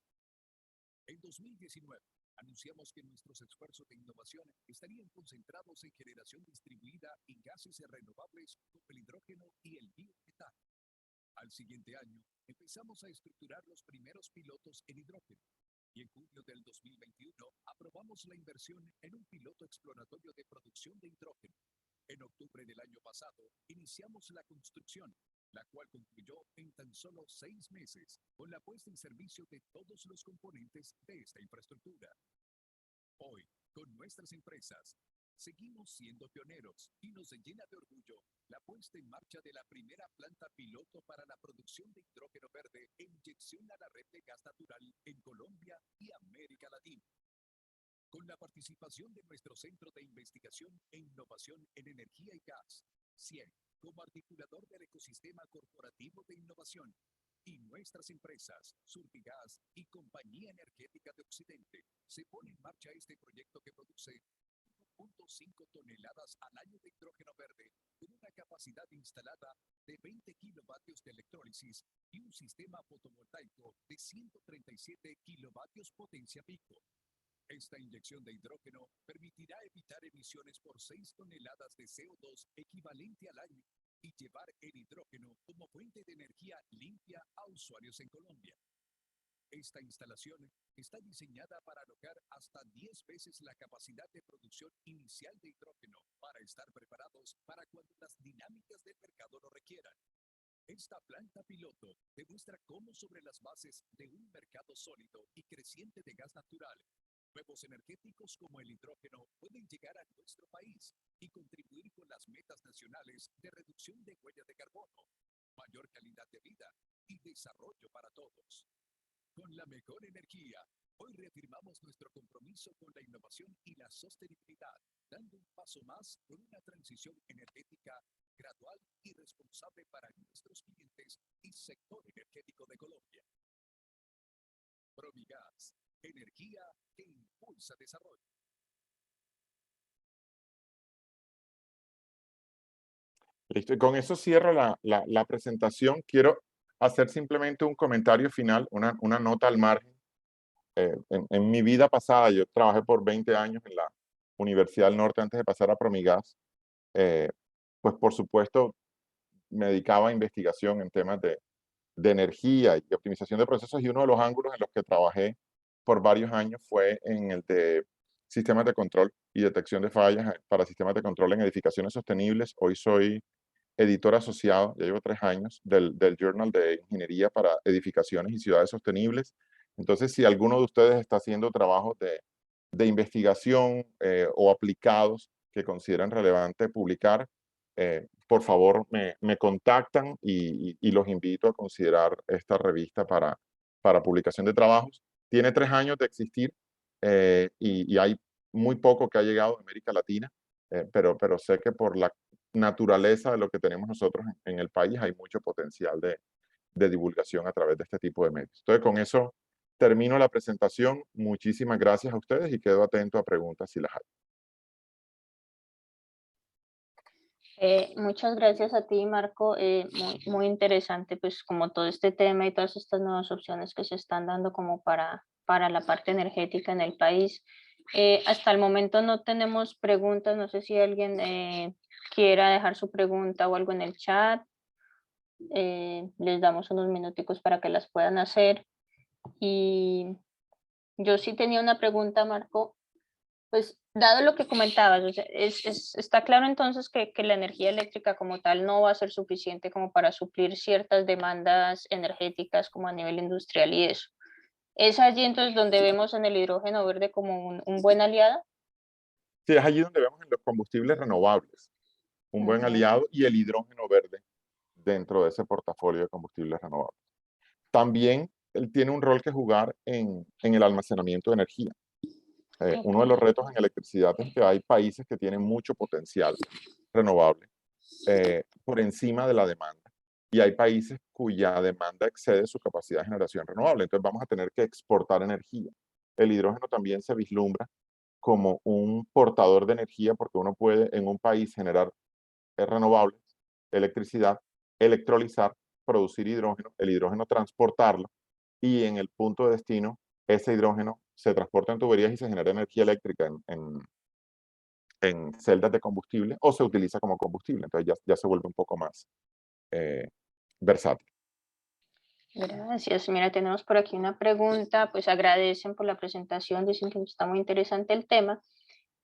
En 2019, anunciamos que nuestros esfuerzos de innovación estarían concentrados en generación distribuida en gases renovables como el hidrógeno y el biometano. Al siguiente año, empezamos a estructurar los primeros pilotos en hidrógeno. Y en junio del 2021 aprobamos la inversión en un piloto exploratorio de producción de hidrógeno. En octubre del año pasado iniciamos la construcción, la cual concluyó en tan solo 6 meses con la puesta en servicio de todos los componentes de esta infraestructura. Hoy, con nuestras empresas, seguimos siendo pioneros y nos llena de orgullo la puesta en marcha de la primera planta piloto para la producción de hidrógeno verde e inyección a la red de gas natural en Colombia y América Latina. Con la participación de nuestro Centro de Investigación e Innovación en Energía y Gas, CIEN, como articulador del ecosistema corporativo de innovación, y nuestras empresas, Surtigas y Compañía Energética de Occidente, se pone en marcha este proyecto que produce 1.5 toneladas al año de hidrógeno verde, con una capacidad instalada de 20 kilovatios de electrólisis y un sistema fotovoltaico de 137 kilovatios potencia pico. Esta inyección de hidrógeno permitirá evitar emisiones por 6 toneladas de CO2 equivalente al año y llevar el hidrógeno como fuente de energía limpia a usuarios en Colombia. Esta instalación está diseñada para alocar hasta 10 veces la capacidad de producción inicial de hidrógeno para estar preparados para cuando las dinámicas del mercado lo requieran. Esta planta piloto demuestra cómo sobre las bases de un mercado sólido y creciente de gas natural, nuevos energéticos como el hidrógeno pueden llegar a nuestro país y contribuir con las metas nacionales de reducción de huella de carbono, mayor calidad de vida y desarrollo para todos. con la mejor energía. Hoy reafirmamos nuestro compromiso con la innovación y la sostenibilidad, dando un paso más por una transición energética gradual y responsable para nuestros clientes y sector energético de Colombia. Promigas, energía que impulsa desarrollo. Listo, y con eso cierro la presentación. Quiero hacer simplemente un comentario final, una nota al margen. En mi vida pasada, yo trabajé por 20 años en la Universidad del Norte antes de pasar a Promigas. Eh, pues por supuesto me dedicaba a investigación en temas de energía y optimización de procesos, y uno de los ángulos en los que trabajé por varios años fue en el de sistemas de control y detección de fallas para sistemas de control en edificaciones sostenibles. Hoy soy editor asociado, ya llevo 3 años, del Journal de Ingeniería para Edificaciones y Ciudades Sostenibles. Entonces, si alguno de ustedes está haciendo trabajos de investigación o aplicados que consideran relevante publicar, por favor me contactan y los invito a considerar esta revista para publicación de trabajos. Tiene 3 años de existir y hay muy poco que ha llegado de América Latina, pero sé que por la naturaleza de lo que tenemos nosotros en el país hay mucho potencial de divulgación a través de este tipo de medios. Entonces, con eso termino la presentación. Muchísimas gracias a ustedes y quedo atento a preguntas si las hay. Muchas gracias a ti, Marco. Muy interesante, pues como todo este tema y todas estas nuevas opciones que se están dando como para la parte energética en el país. Hasta el momento no tenemos preguntas. No sé si alguien quiera dejar su pregunta o algo en el chat. Les damos unos minuticos para que las puedan hacer. Y yo sí tenía una pregunta, Marco. Pues dado lo que comentabas, o sea, está claro entonces que la energía eléctrica como tal no va a ser suficiente como para suplir ciertas demandas energéticas como a nivel industrial y eso. ¿Es allí entonces donde vemos en el hidrógeno verde como un buen aliado? Sí, es allí donde vemos en los combustibles renovables un buen Ujú. aliado, y el hidrógeno verde dentro de ese portafolio de combustibles renovables. También él tiene un rol que jugar en el almacenamiento de energía. Ok. Uno de los retos en electricidad es que hay países que tienen mucho potencial renovable por encima de la demanda, y hay países cuya demanda excede su capacidad de generación renovable. Entonces vamos a tener que exportar energía. El hidrógeno también se vislumbra como un portador de energía, porque uno puede en un país generar renovables, electricidad, electrolizar, producir hidrógeno, el hidrógeno transportarlo, y en el punto de destino ese hidrógeno se transporta en tuberías y se genera energía eléctrica en celdas de combustible, o se utiliza como combustible. Entonces ya se vuelve un poco más eh, versátil. Gracias. Mira, tenemos por aquí una pregunta, pues agradecen por la presentación, dicen que está muy interesante el tema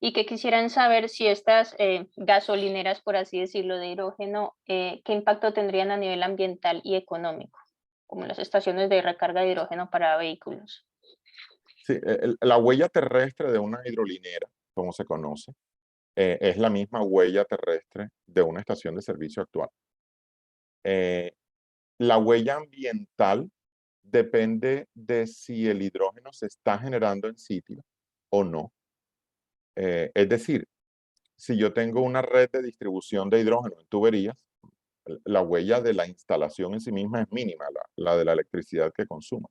y que quisieran saber si estas gasolineras, por así decirlo, de hidrógeno, qué impacto tendrían a nivel ambiental y económico, como las estaciones de recarga de hidrógeno para vehículos. Sí, la huella terrestre de una hidrolinera, como se conoce, es la misma huella terrestre de una estación de servicio actual. Eh, la huella ambiental depende de si el hidrógeno se está generando en sitio o no. Es decir, si yo tengo una red de distribución de hidrógeno en tuberías, la huella de la instalación en sí misma es mínima, la de la electricidad que consuma.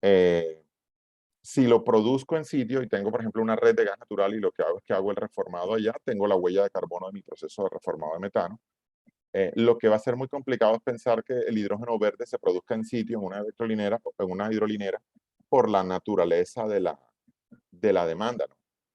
Eh, si lo produzco en sitio y tengo, por ejemplo, una red de gas natural, y lo que hago es que hago el reformado allá, tengo la huella de carbono de mi proceso de reformado de metano. Lo que va a ser muy complicado es pensar que el hidrógeno verde se produzca en sitio en una electrolinera o en una hidrolinera, por la naturaleza de la demanda, ¿no?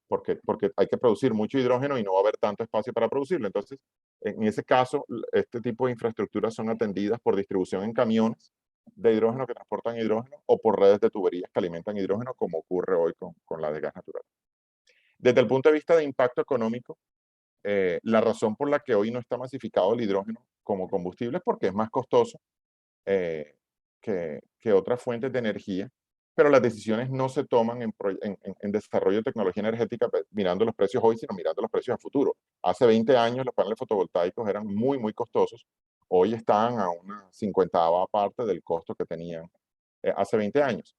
Porque hay que producir mucho hidrógeno y no va a haber tanto espacio para producirlo. Entonces, en ese caso, este tipo de infraestructuras son atendidas por distribución en camiones de hidrógeno que transportan hidrógeno, o por redes de tuberías que alimentan hidrógeno, como ocurre hoy con la de gas natural. Desde el punto de vista de impacto económico, la razón por la que hoy no está masificado el hidrógeno como combustible es porque es más costoso eh, que otras fuentes de energía, pero las decisiones no se toman en desarrollo de tecnología energética mirando los precios hoy, sino mirando los precios a futuro. Hace 20 años los paneles fotovoltaicos eran muy, muy costosos. Hoy están a una 50ª parte del costo que tenían hace 20 años.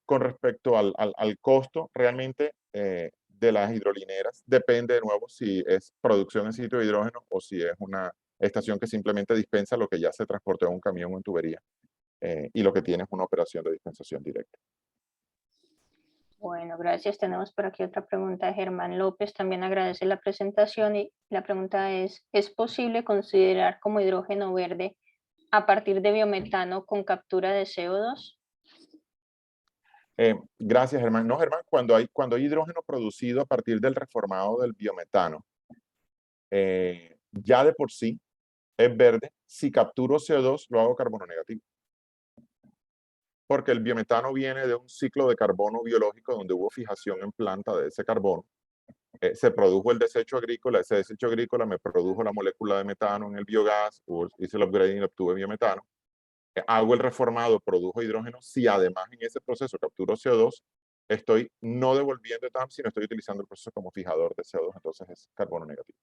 Con respecto al costo, realmente de las hidrolineras, depende de nuevo si es producción en sitio de hidrógeno o si es una estación que simplemente dispensa lo que ya se transportó en un camión o en tubería, y lo que tiene es una operación de dispensación directa. Bueno, gracias. Tenemos por aquí otra pregunta de Germán López. También agradece la presentación y la pregunta ¿es posible considerar como hidrógeno verde a partir de biometano con captura de CO2? Gracias, Germán. No, Germán, cuando hay hidrógeno producido a partir del reformado del biometano, ya de por sí es verde. Si capturo CO2, lo hago carbono negativo. Porque el biometano viene de un ciclo de carbono biológico donde hubo fijación en planta de ese carbono. Se produjo el desecho agrícola, ese desecho agrícola me produjo la molécula de metano en el biogás, hice el upgrading y obtuve biometano. Hago el reformado, produjo hidrógeno. Si además en ese proceso capturo CO2, estoy no devolviendo ETAM, sino estoy utilizando el proceso como fijador de CO2, entonces es carbono negativo.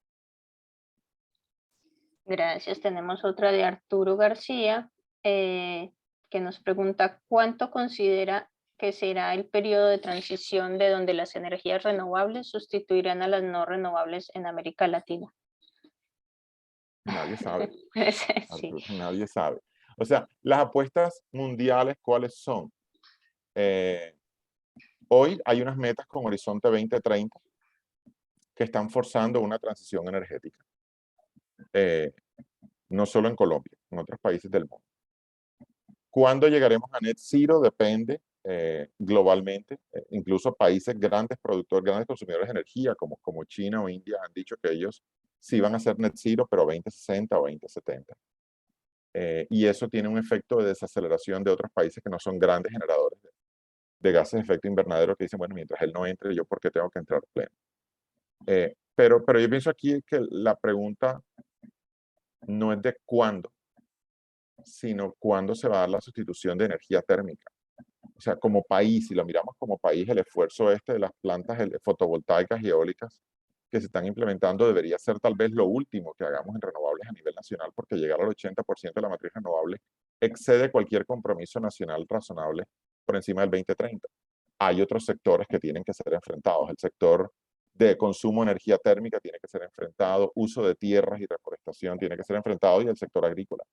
Gracias. Tenemos otra de Arturo García, que nos pregunta ¿cuánto considera que será el periodo de transición de donde las energías renovables sustituirán a las no renovables en América Latina? Nadie sabe, Sí. Arturo, nadie sabe. O sea, las apuestas mundiales, ¿cuáles son? Hoy hay unas metas con Horizonte 2030 que están forzando una transición energética. No solo en Colombia, en otros países del mundo. ¿Cuándo llegaremos a net zero? Depende globalmente. Incluso países grandes productores, grandes consumidores de energía, como China o India, han dicho que ellos sí van a hacer net zero, pero 2060 o 2070. Y eso tiene un efecto de desaceleración de otros países que no son grandes generadores de gases de efecto invernadero, que dicen, bueno, mientras él no entre, yo por qué tengo que entrar pleno. Pero yo pienso aquí que la pregunta no es de cuándo, sino cuándo se va a dar la sustitución de energía térmica. O sea, como país, si lo miramos como país, el esfuerzo de las plantas fotovoltaicas y eólicas que se están implementando debería ser tal vez lo último que hagamos en renovables a nivel nacional, porque llegar al 80% de la matriz renovable excede cualquier compromiso nacional razonable por encima del 2030. Hay otros sectores que tienen que ser enfrentados. El sector de consumo de energía térmica tiene que ser enfrentado, uso de tierras y reforestación tiene que ser enfrentado, y el sector agrícola,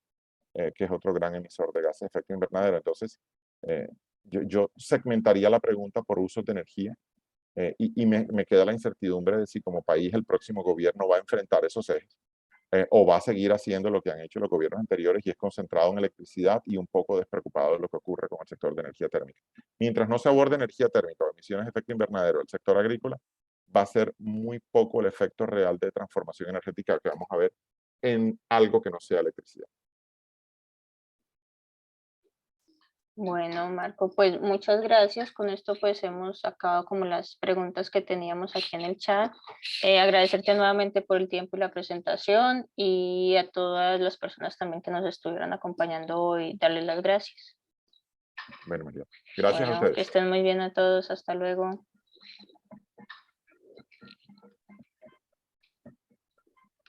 que es otro gran emisor de gases de efecto invernadero. Entonces, yo segmentaría la pregunta por usos de energía, y me queda la incertidumbre de si como país el próximo gobierno va a enfrentar esos ejes, o va a seguir haciendo lo que han hecho los gobiernos anteriores, y es concentrado en electricidad y un poco despreocupado de lo que ocurre con el sector de energía térmica. Mientras no se aborde energía térmica o emisiones de efecto invernadero del sector agrícola, va a ser muy poco el efecto real de transformación energética que vamos a ver en algo que no sea electricidad. Bueno, Marco, pues muchas gracias. Con esto pues hemos sacado como las preguntas que teníamos aquí en el chat. Agradecerte nuevamente por el tiempo y la presentación, y a todas las personas también que nos estuvieron acompañando hoy, darles las gracias. Bueno, María, gracias a Bueno, que ustedes. estén muy bien a todos. Hasta luego.